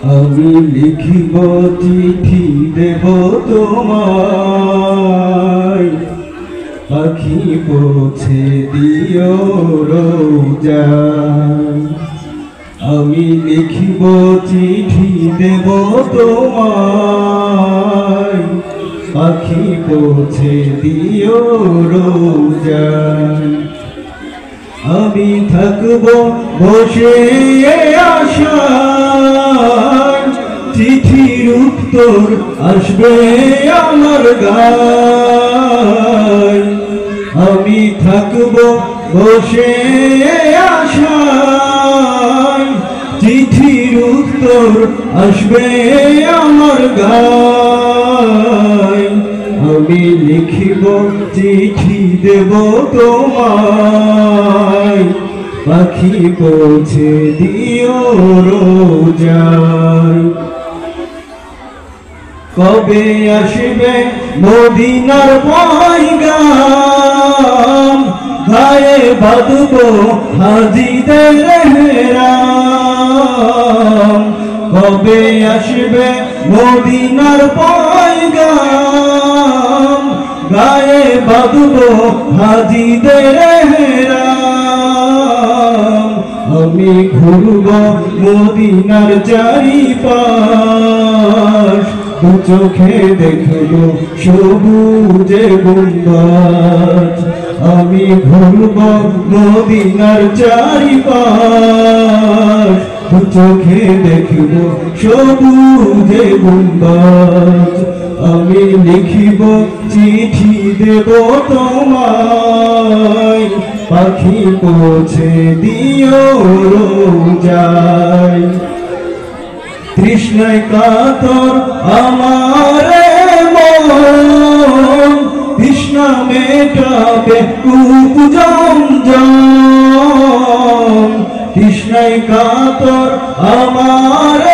আমি লিখিব চিঠি দেব তোমায়, পাখি পৌঁছে দিও রোজায়। আমি লিখিব চিঠি দেব তোমায়, পাখি পৌঁছে দিও রোজায়। আমি থাকব বসে আশায়, চিঠির উত্তর আসবে আমার গায়। আমি থাকব বসে আশায়, চিঠির উত্তর আসবে আমার গায়। আমি লিখিব চিঠি দেব তোমায়, পাখি পৌঁছে দিও রোজায়। কবে আসবে মদিনার পয়গাম, গায়ে বাঁধব হাজিদের হেরাম। কবে আসবে মদিনার পয়গাম, গায়ে বাঁধব হাজিদের হেরাম। আমি ঘুরব মদিনার চারিপাশ, দু চোখে দেখব সবুজে গুম্বাজ। আমি ঘুরব মদিনার চারিপাশ, দু চোখে দেখব সবুজে গুম্বাজ। আমি লিখিব চিঠি দেব তোমায়, পাখি পৌঁছে দিও রোজায়। তৃষ্ণায় কাতর আমার মন, তৃষ্ণা মেটাবে কূপ জমজম। তৃষ্ণায় কাতর আমার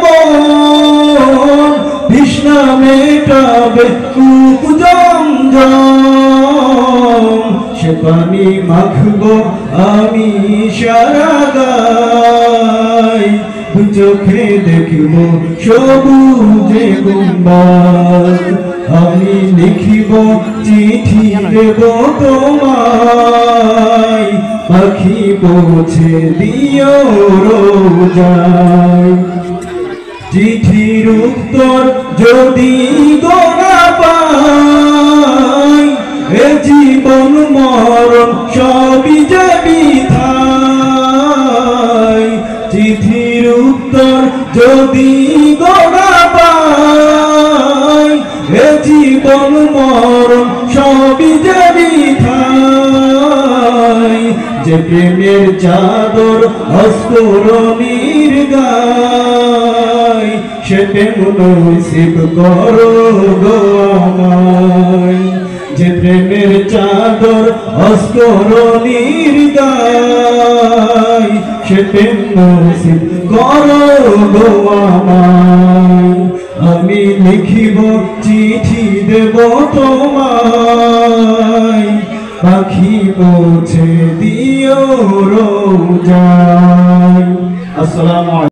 মন, তৃষ্ণা মেটাবে কূপ জমজম। সে পানি মাখব আমি সারা গায়, দু চোখে দেখব সবুজে গুম্বাজ। আমি লিখিব চিঠি দেব তোমায়, পাখি পৌঁছে দিও রোজায়। চিঠির উত্তর যদি গোনা পাই, এ জীবন মরণ সবই যে বিধায়। চিঠির উত্তর যদি গোনা পাই, এ জীবন মরণ সবই যে বিধায়। যে প্রেমের চাদর অস্ফুরণীর গায়, সে প্রেম নসিব করো গো আমায়। যে প্রেমের চাদর অস্ফুরণীর গায়, সে প্রেম নসিব করো গো আমায়। আমি লিখিব চিঠি দেব তোমায়, পাখি পৌঁছে দিও রোজায়। আসসালামু আলাইকুম।